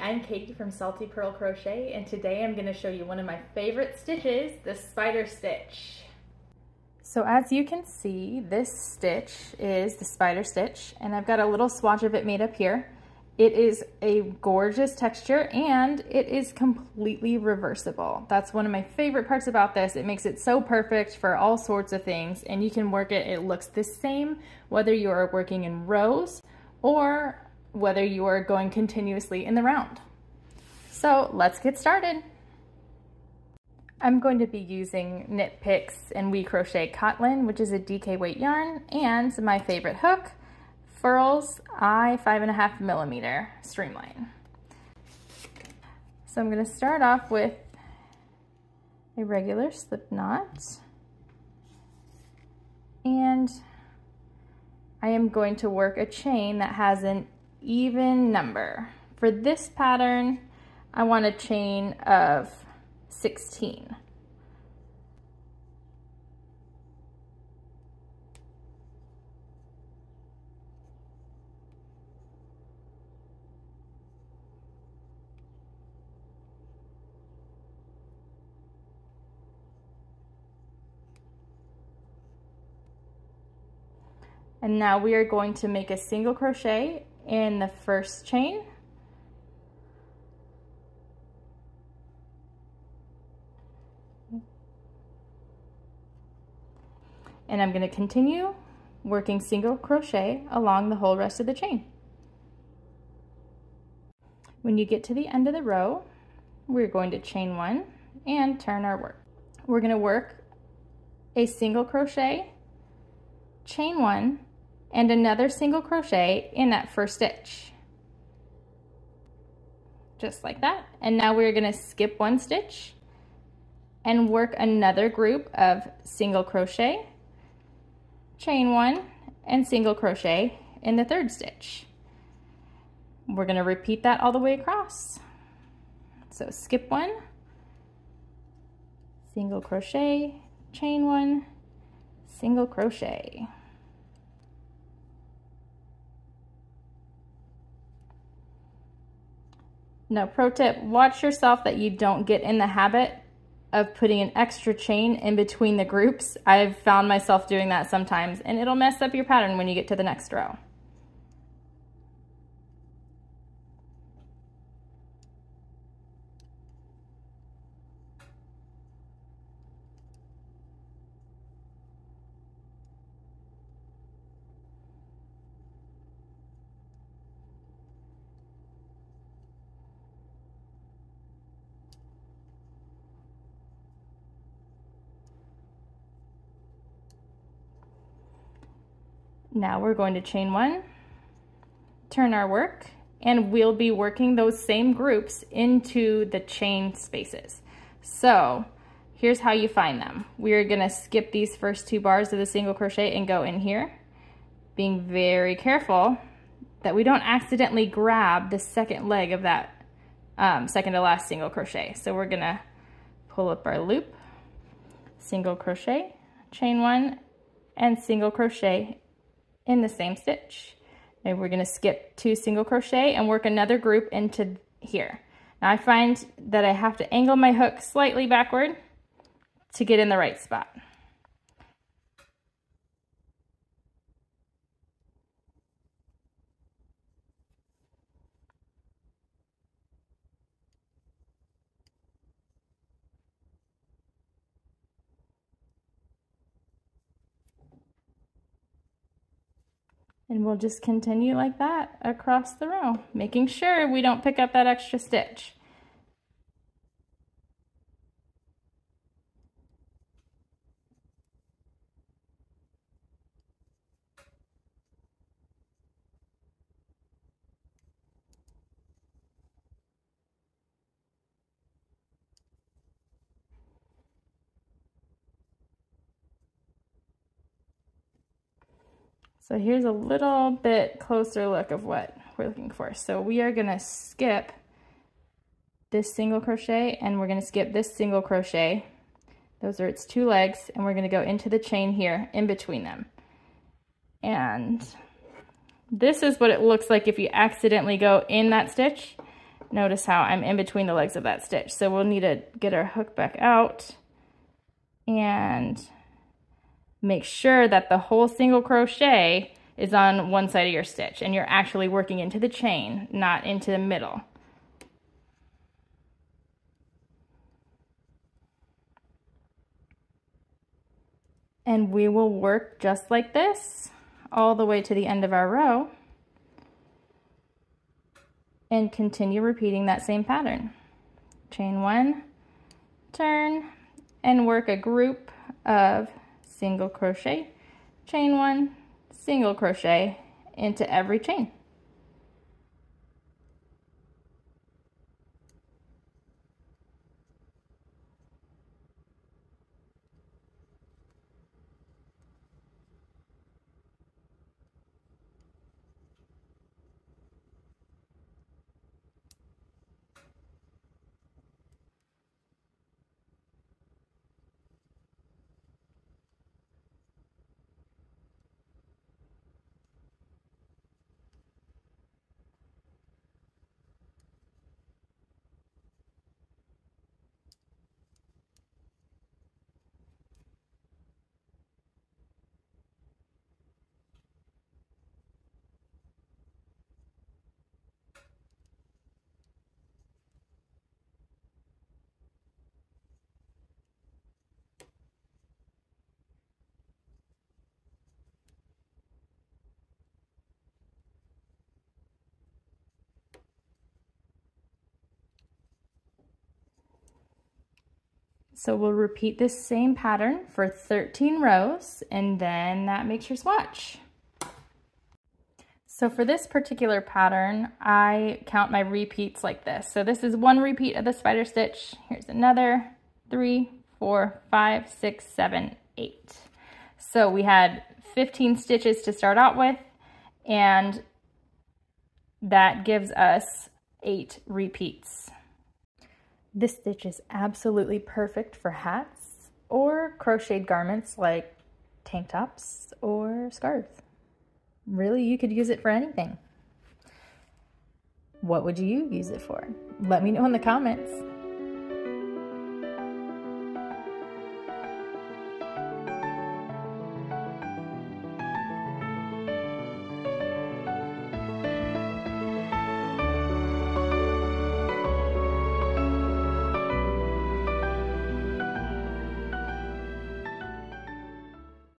I'm Katie from Salty Pearl Crochet, and today I'm going to show you one of my favorite stitches, the spider stitch. So as you can see, this stitch is the spider stitch, and I've got a little swatch of it made up here. It is a gorgeous texture and it is completely reversible. That's one of my favorite parts about this. It makes it so perfect for all sorts of things, and you can work it. It looks the same whether you are working in rows or whether you are going continuously in the round. So let's get started. I'm going to be using Knit Picks and We Crochet Cotton, which is a DK weight yarn, and my favorite hook, Furls I 5.5mm streamline. So I'm going to start off with a regular slip knot, and I am going to work a chain that has an even number. For this pattern, I want a chain of 16. And now we are going to make a single crochet in the first chain. And I'm going to continue working single crochet along the whole rest of the chain. When you get to the end of the row, we're going to chain one and turn our work. We're going to work a single crochet, chain one, and another single crochet in that first stitch. Just like that. And now we're going to skip one stitch and work another group of single crochet, chain one, and single crochet in the third stitch. We're going to repeat that all the way across. So skip one, single crochet, chain one, single crochet. Now, pro tip, watch yourself that you don't get in the habit of putting an extra chain in between the groups. I've found myself doing that sometimes, and it'll mess up your pattern when you get to the next row. Now we're going to chain one, turn our work, and we'll be working those same groups into the chain spaces. So here's how you find them. We're going to skip these first two bars of the single crochet and go in here, being very careful that we don't accidentally grab the second leg of that second to last single crochet. So we're going to pull up our loop, single crochet, chain one, and single crochet in the same stitch. And we're going to skip two single crochet and work another group into here. Now I find that I have to angle my hook slightly backward to get in the right spot. And we'll just continue like that across the row, making sure we don't pick up that extra stitch. So here's a little bit closer look of what we're looking for. So we are going to skip this single crochet and we're going to skip this single crochet. Those are its two legs, and we're going to go into the chain here in between them. And this is what it looks like if you accidentally go in that stitch. Notice how I'm in between the legs of that stitch. So we'll need to get our hook back out and make sure that the whole single crochet is on one side of your stitch and you're actually working into the chain, not into the middle. And we will work just like this all the way to the end of our row and continue repeating that same pattern. Chain one, turn, and work a group of single crochet, chain one, single crochet into every chain. So we'll repeat this same pattern for 13 rows, and then that makes your swatch. So for this particular pattern, I count my repeats like this. So this is one repeat of the spider stitch. Here's another, 3, 4, 5, 6, 7, 8. So we had 15 stitches to start out with, and that gives us 8 repeats. This stitch is absolutely perfect for hats or crocheted garments like tank tops or scarves. Really, you could use it for anything. What would you use it for? Let me know in the comments.